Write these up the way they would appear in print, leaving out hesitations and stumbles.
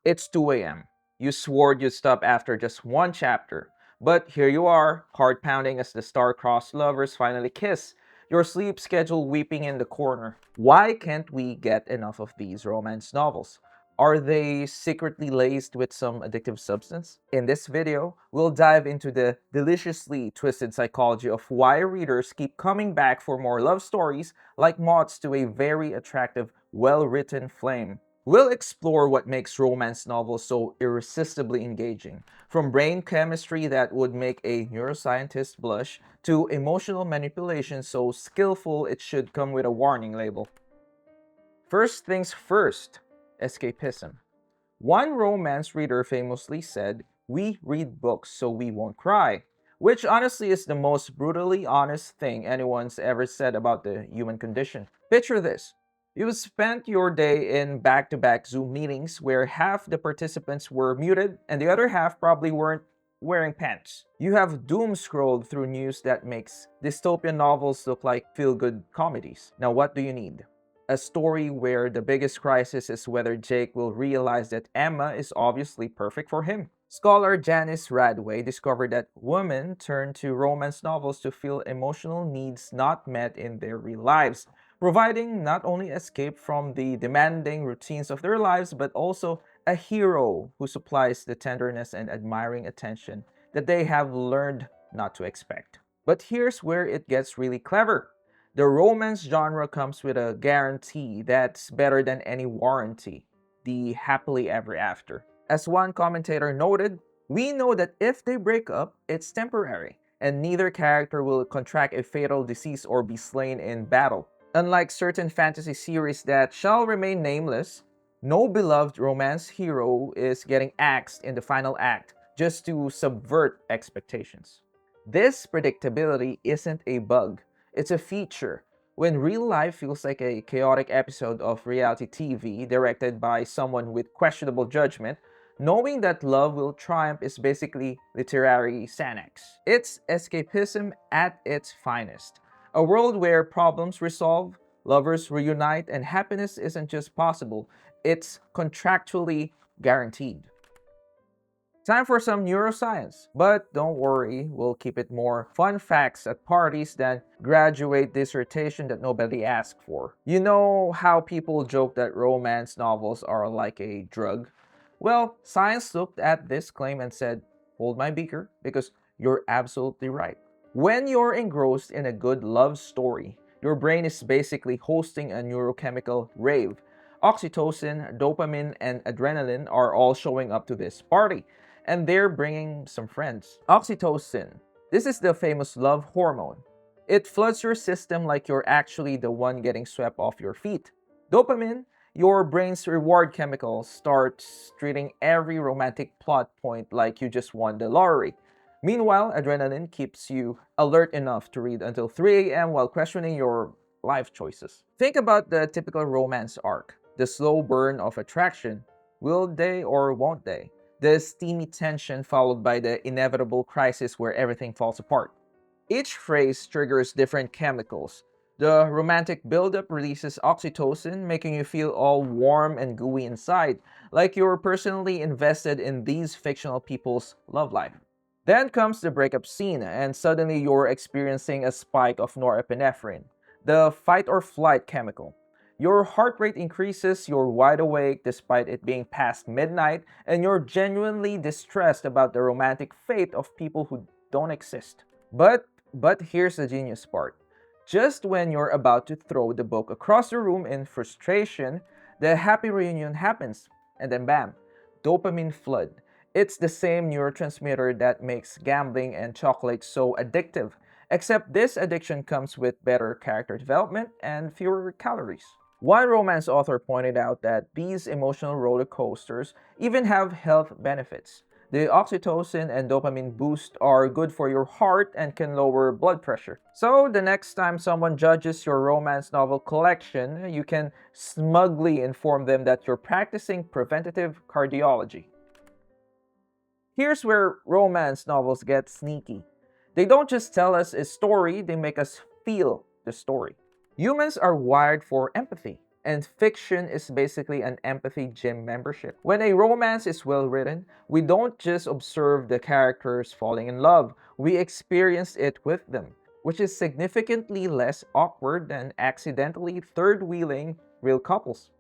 It's 2 a.m. You swore you'd stop after just one chapter. But here you are, heart pounding as the star-crossed lovers finally kiss, your sleep schedule weeping in the corner. Why can't we get enough of these romance novels? Are they secretly laced with some addictive substance? In this video, we'll dive into the deliciously twisted psychology of why readers keep coming back for more love stories like moths to a very attractive, well-written flame. We'll explore what makes romance novels so irresistibly engaging, from brain chemistry that would make a neuroscientist blush to emotional manipulation so skillful it should come with a warning label. First things first, escapism. One romance reader famously said, "We read books so we won't cry," which honestly is the most brutally honest thing anyone's ever said about the human condition. Picture this. You spent your day in back-to-back Zoom meetings where half the participants were muted and the other half probably weren't wearing pants. You have doom scrolled through news that makes dystopian novels look like feel-good comedies. Now what do you need? A story where the biggest crisis is whether Jake will realize that Emma is obviously perfect for him. Scholar Janice Radway discovered that women turn to romance novels to feel emotional needs not met in their real lives, providing not only escape from the demanding routines of their lives, but also a hero who supplies the tenderness and admiring attention that they have learned not to expect. But here's where it gets really clever. The romance genre comes with a guarantee that's better than any warranty: the happily ever after. As one commentator noted, "We know that if they break up, it's temporary, and neither character will contract a fatal disease or be slain in battle." Unlike certain fantasy series that shall remain nameless, no beloved romance hero is getting axed in the final act just to subvert expectations. This predictability isn't a bug, it's a feature. When real life feels like a chaotic episode of reality TV directed by someone with questionable judgment, knowing that love will triumph is basically literary Xanax. It's escapism at its finest. A world where problems resolve, lovers reunite, and happiness isn't just possible, it's contractually guaranteed. Time for some neuroscience. But don't worry, we'll keep it more fun facts at parties than graduate dissertation that nobody asked for. You know how people joke that romance novels are like a drug? Well, science looked at this claim and said, hold my beaker, because you're absolutely right. When you're engrossed in a good love story, your brain is basically hosting a neurochemical rave. Oxytocin, dopamine, and adrenaline are all showing up to this party, and they're bringing some friends. Oxytocin. This is the famous love hormone. It floods your system like you're actually the one getting swept off your feet. Dopamine, your brain's reward chemical, starts treating every romantic plot point like you just won the lottery. Meanwhile, adrenaline keeps you alert enough to read until 3 a.m. while questioning your life choices. Think about the typical romance arc. The slow burn of attraction. Will they or won't they? The steamy tension followed by the inevitable crisis where everything falls apart. Each phrase triggers different chemicals. The romantic buildup releases oxytocin, making you feel all warm and gooey inside, like you're personally invested in these fictional people's love life. Then comes the breakup scene, and suddenly you're experiencing a spike of norepinephrine, the fight or flight chemical. Your heart rate increases, you're wide awake despite it being past midnight, and you're genuinely distressed about the romantic fate of people who don't exist. But here's the genius part. Just when you're about to throw the book across the room in frustration, the happy reunion happens, and then bam, dopamine flood. It's the same neurotransmitter that makes gambling and chocolate so addictive, except this addiction comes with better character development and fewer calories. One romance author pointed out that these emotional roller coasters even have health benefits. The oxytocin and dopamine boost are good for your heart and can lower blood pressure. So the next time someone judges your romance novel collection, you can smugly inform them that you're practicing preventative cardiology. Here's where romance novels get sneaky. They don't just tell us a story, they make us feel the story. Humans are wired for empathy, and fiction is basically an empathy gym membership. When a romance is well written, we don't just observe the characters falling in love, we experience it with them, which is significantly less awkward than accidentally third-wheeling real couples.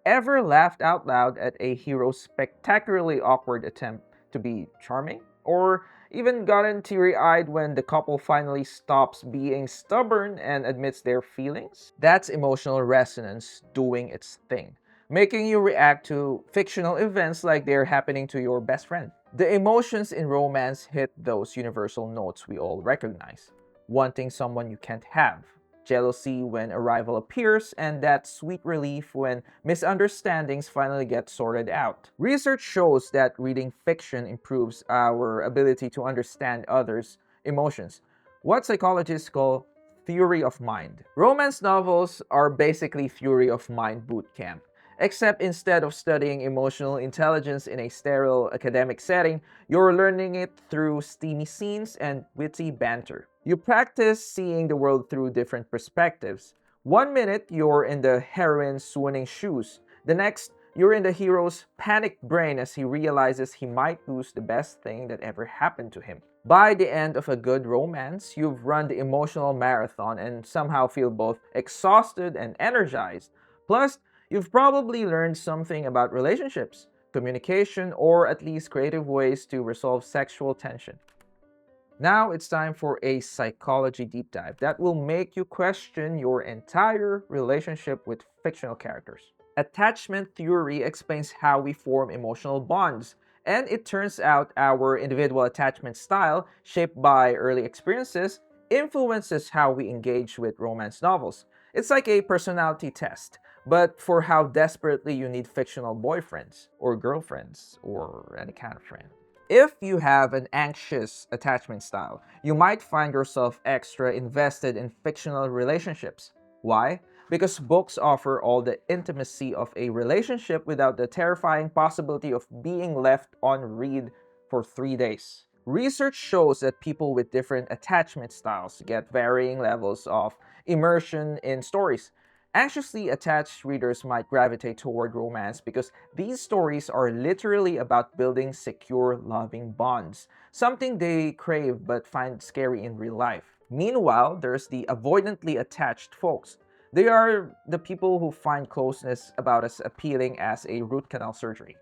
Ever laughed out loud at a hero's spectacularly awkward attempt to be charming? Or even gotten teary eyed when the couple finally stops being stubborn and admits their feelings? That's emotional resonance doing its thing, making you react to fictional events like they're happening to your best friend. The emotions in romance hit those universal notes we all recognize: wanting someone you can't have, jealousy when a rival appears, and that sweet relief when misunderstandings finally get sorted out. Research shows that reading fiction improves our ability to understand others' emotions, what psychologists call theory of mind. Romance novels are basically theory of mind boot camp. Except instead of studying emotional intelligence in a sterile academic setting, you're learning it through steamy scenes and witty banter. You practice seeing the world through different perspectives. One minute, you're in the heroine's swooning shoes. The next, you're in the hero's panicked brain as he realizes he might lose the best thing that ever happened to him. By the end of a good romance, you've run the emotional marathon and somehow feel both exhausted and energized. Plus, you've probably learned something about relationships, communication, or at least creative ways to resolve sexual tension. Now it's time for a psychology deep dive that will make you question your entire relationship with fictional characters. Attachment theory explains how we form emotional bonds, and it turns out our individual attachment style, shaped by early experiences, influences how we engage with romance novels. It's like a personality test, but for how desperately you need fictional boyfriends, or girlfriends, or any kind of friend. If you have an anxious attachment style, you might find yourself extra invested in fictional relationships. Why? Because books offer all the intimacy of a relationship without the terrifying possibility of being left on read for 3 days. Research shows that people with different attachment styles get varying levels of immersion in stories. Anxiously attached readers might gravitate toward romance because these stories are literally about building secure, loving bonds, something they crave but find scary in real life. Meanwhile, there's the avoidantly attached folks. They are the people who find closeness about as appealing as a root canal surgery.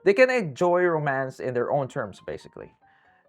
They can enjoy romance in their own terms, basically.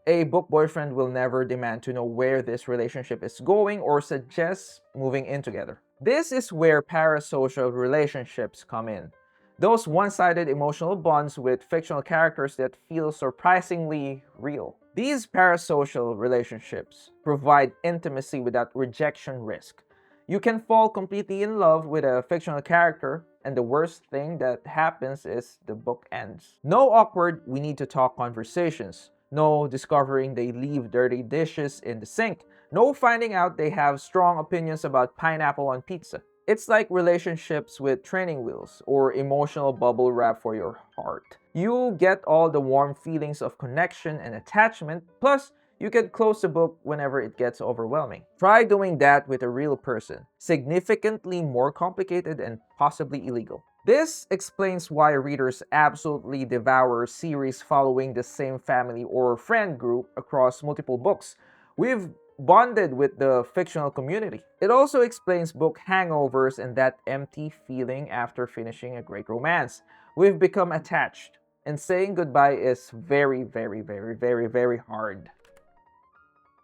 A book boyfriend will never demand to know where this relationship is going or suggest moving in together. This is where parasocial relationships come in. Those one-sided emotional bonds with fictional characters that feel surprisingly real. These parasocial relationships provide intimacy without rejection risk. You can fall completely in love with a fictional character, and the worst thing that happens is the book ends. No awkward "we need to talk" conversations. No discovering they leave dirty dishes in the sink. No finding out they have strong opinions about pineapple on pizza. It's like relationships with training wheels or emotional bubble wrap for your heart. You get all the warm feelings of connection and attachment, plus you can close the book whenever it gets overwhelming. Try doing that with a real person. Significantly more complicated and possibly illegal. This explains why readers absolutely devour series following the same family or friend group across multiple books. We've bonded with the fictional community. It also explains book hangovers and that empty feeling after finishing a great romance. We've become attached, and saying goodbye is very, very, very, very, very hard.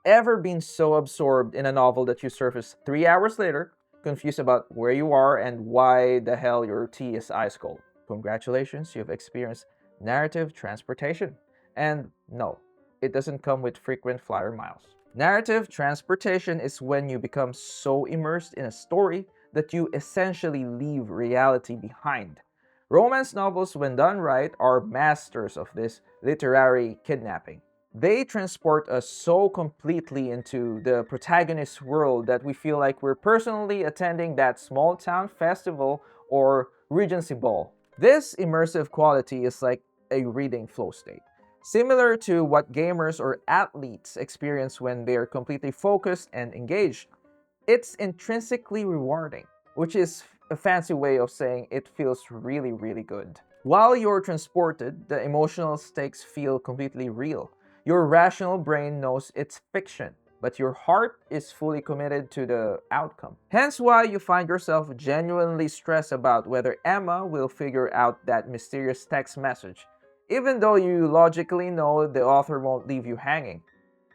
Ever been so absorbed in a novel that you surface 3 hours later, confused about where you are and why the hell your tea is ice cold? Congratulations, you've experienced narrative transportation. And no, it doesn't come with frequent flyer miles. Narrative transportation is when you become so immersed in a story that you essentially leave reality behind. Romance novels, when done right, are masters of this literary kidnapping. They transport us so completely into the protagonist's world that we feel like we're personally attending that small town festival or Regency Ball. This immersive quality is like a reading flow state, similar to what gamers or athletes experience when they're completely focused and engaged. It's intrinsically rewarding, which is a fancy way of saying it feels really, really good. While you're transported, the emotional stakes feel completely real. Your rational brain knows it's fiction, but your heart is fully committed to the outcome. Hence why you find yourself genuinely stressed about whether Emma will figure out that mysterious text message, even though you logically know the author won't leave you hanging.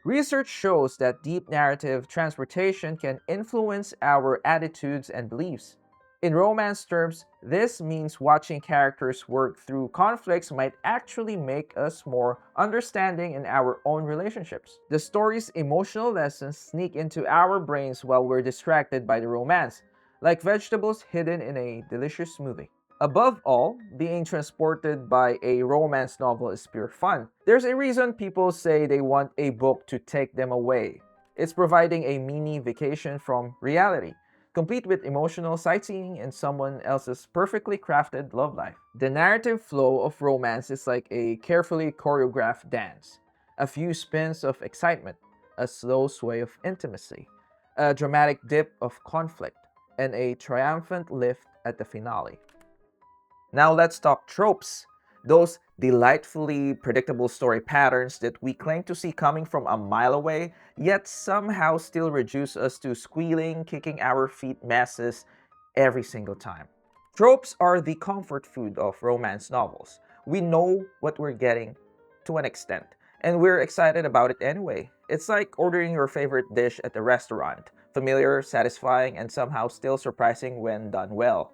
Research shows that deep narrative transportation can influence our attitudes and beliefs. In romance terms, this means watching characters work through conflicts might actually make us more understanding in our own relationships. The story's emotional lessons sneak into our brains while we're distracted by the romance, like vegetables hidden in a delicious smoothie. Above all, being transported by a romance novel is pure fun. There's a reason people say they want a book to take them away. It's providing a mini vacation from reality, complete with emotional sightseeing and someone else's perfectly crafted love life. The narrative flow of romance is like a carefully choreographed dance. A few spins of excitement, a slow sway of intimacy, a dramatic dip of conflict, and a triumphant lift at the finale. Now let's talk tropes. Those delightfully predictable story patterns that we claim to see coming from a mile away, yet somehow still reduce us to squealing, kicking our feet messes every single time. Tropes are the comfort food of romance novels. We know what we're getting to an extent, and we're excited about it anyway. It's like ordering your favorite dish at a restaurant, familiar, satisfying, and somehow still surprising when done well.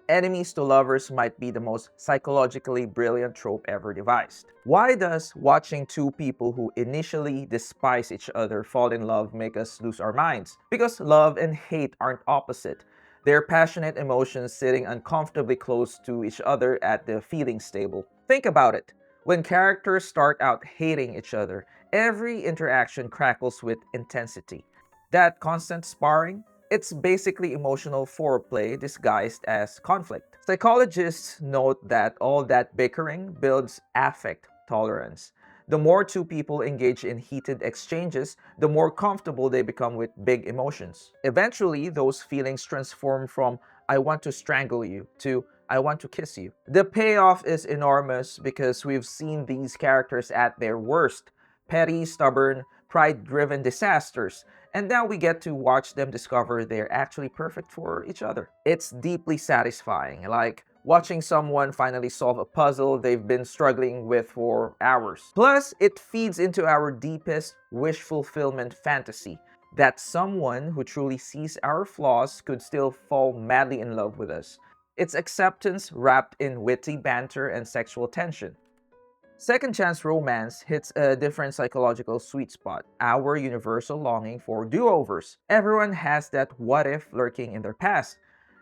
Enemies to lovers might be the most psychologically brilliant trope ever devised. Why does watching two people who initially despise each other fall in love make us lose our minds? Because love and hate aren't opposite. They're passionate emotions sitting uncomfortably close to each other at the feelings table. Think about it. When characters start out hating each other, every interaction crackles with intensity. That constant sparring, it's basically emotional foreplay disguised as conflict. Psychologists note that all that bickering builds affect tolerance. The more two people engage in heated exchanges, the more comfortable they become with big emotions. Eventually, those feelings transform from "I want to strangle you" to "I want to kiss you." The payoff is enormous because we've seen these characters at their worst: petty, stubborn, pride-driven disasters, and now we get to watch them discover they're actually perfect for each other. It's deeply satisfying, like watching someone finally solve a puzzle they've been struggling with for hours. Plus, it feeds into our deepest wish fulfillment fantasy that someone who truly sees our flaws could still fall madly in love with us. It's acceptance wrapped in witty banter and sexual tension. Second chance romance hits a different psychological sweet spot, our universal longing for do-overs. Everyone has that what if lurking in their past.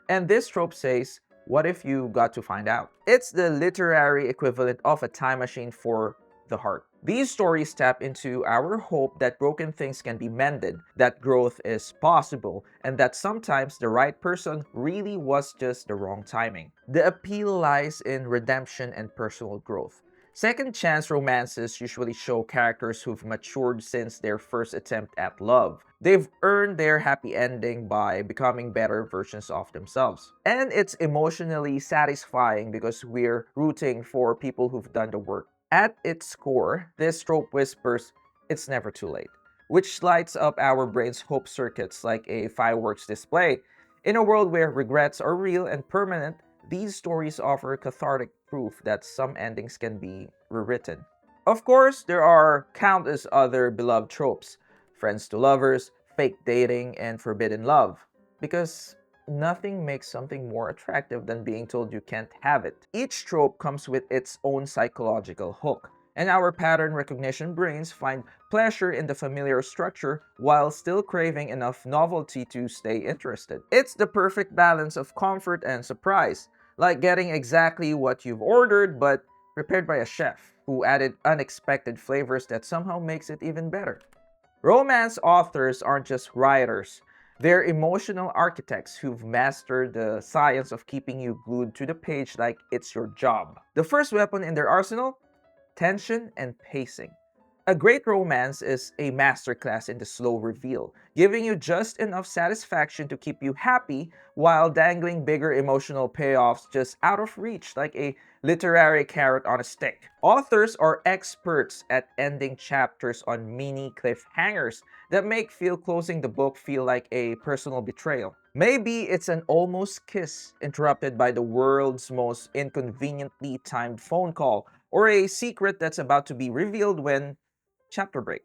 And this trope says, what if you got to find out? It's the literary equivalent of a time machine for the heart. These stories tap into our hope that broken things can be mended, that growth is possible, and that sometimes the right person really was just the wrong timing. The appeal lies in redemption and personal growth. Second chance romances usually show characters who've matured since their first attempt at love. They've earned their happy ending by becoming better versions of themselves. And it's emotionally satisfying because we're rooting for people who've done the work. At its core, this trope whispers, "It's never too late," which lights up our brain's hope circuits like a fireworks display. In a world where regrets are real and permanent, these stories offer cathartic proof that some endings can be rewritten. Of course, there are countless other beloved tropes: friends to lovers, fake dating, and forbidden love. Because nothing makes something more attractive than being told you can't have it. Each trope comes with its own psychological hook, and our pattern recognition brains find pleasure in the familiar structure while still craving enough novelty to stay interested. It's the perfect balance of comfort and surprise, like getting exactly what you've ordered but prepared by a chef who added unexpected flavors that somehow makes it even better. Romance authors aren't just writers. They're emotional architects who've mastered the science of keeping you glued to the page like it's your job. The first weapon in their arsenal? Tension and pacing. A great romance is a masterclass in the slow reveal, giving you just enough satisfaction to keep you happy while dangling bigger emotional payoffs just out of reach, like a literary carrot on a stick. Authors are experts at ending chapters on mini cliffhangers that make feel closing the book feel like a personal betrayal. Maybe it's an almost kiss interrupted by the world's most inconveniently timed phone call, or a secret that's about to be revealed when chapter break.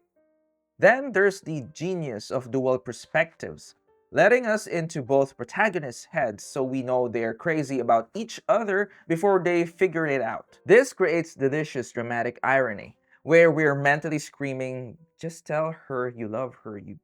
Then there's the genius of dual perspectives, letting us into both protagonists' heads so we know they're crazy about each other before they figure it out. This creates delicious dramatic irony, where we're mentally screaming, just tell her you love her, you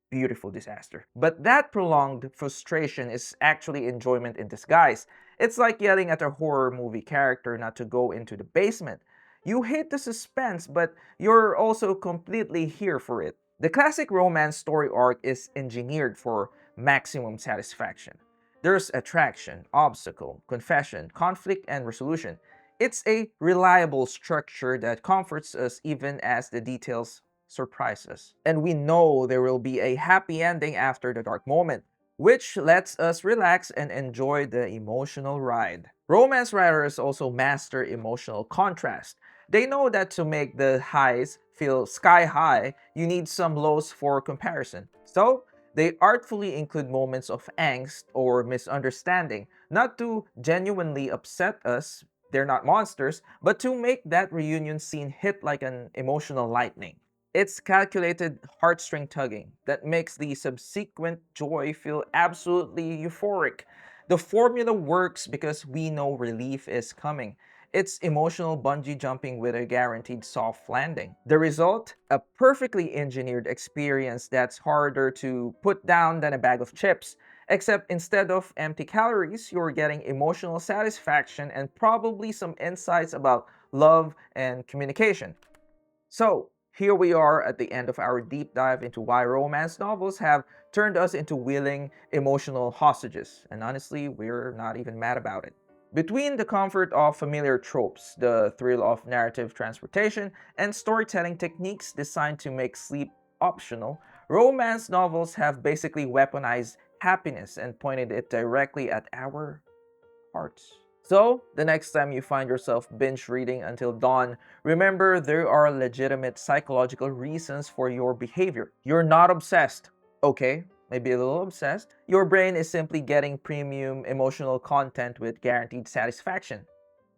beautiful disaster. But that prolonged frustration is actually enjoyment in disguise. It's like yelling at a horror movie character not to go into the basement. You hate the suspense, but you're also completely here for it. The classic romance story arc is engineered for maximum satisfaction. There's attraction, obstacle, confession, conflict, and resolution. It's a reliable structure that comforts us even as the details surprise us. And we know there will be a happy ending after the dark moment, which lets us relax and enjoy the emotional ride. Romance writers also master emotional contrast. They know that to make the highs feel sky high, you need some lows for comparison. So, they artfully include moments of angst or misunderstanding, not to genuinely upset us, they're not monsters, but to make that reunion scene hit like an emotional lightning. It's calculated heartstring tugging that makes the subsequent joy feel absolutely euphoric. The formula works because we know relief is coming. It's emotional bungee jumping with a guaranteed soft landing. The result? A perfectly engineered experience that's harder to put down than a bag of chips. Except instead of empty calories, you're getting emotional satisfaction and probably some insights about love and communication. So, here we are at the end of our deep dive into why romance novels have turned us into willing, emotional hostages. And honestly, we're not even mad about it. Between the comfort of familiar tropes, the thrill of narrative transportation, and storytelling techniques designed to make sleep optional, romance novels have basically weaponized happiness and pointed it directly at our hearts. So, the next time you find yourself binge reading until dawn, remember there are legitimate psychological reasons for your behavior. You're not obsessed, okay? Maybe a little obsessed. Your brain is simply getting premium emotional content with guaranteed satisfaction.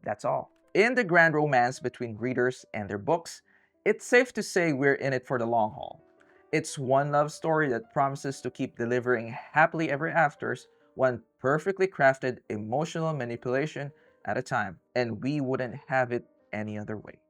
That's all. In the grand romance between readers and their books, it's safe to say we're in it for the long haul. It's one love story that promises to keep delivering happily ever afters, one perfectly crafted emotional manipulation at a time, and we wouldn't have it any other way.